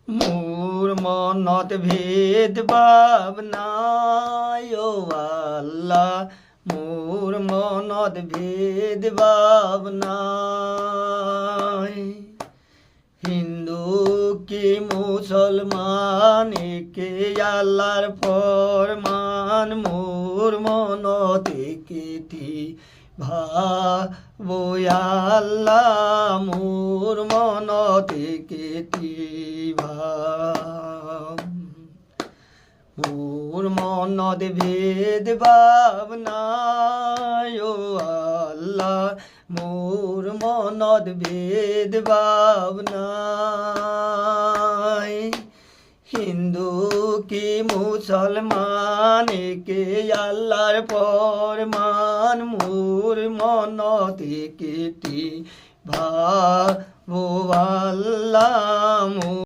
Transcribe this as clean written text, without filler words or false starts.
মোর মনত ভেদ ভাব নাই ও আল্লাহ, মোর মনত ভেদ ভাব নাই। হিন্দু কি মুসলমান একে আল্লাহর ফরমান, মোর মনতে কেটি ভাবো আল্লাহ, মোর মনতে কেটি ভাব। মোর মনত ভেদ ভাব নাই ও আল্লাহ, মোর মনত ভেদ ভাব নাই। হিন্দু কি মুসলমান একে আল্লাহর ফরমান, মোর মনতে কেটি ভাবো আল্লাহ।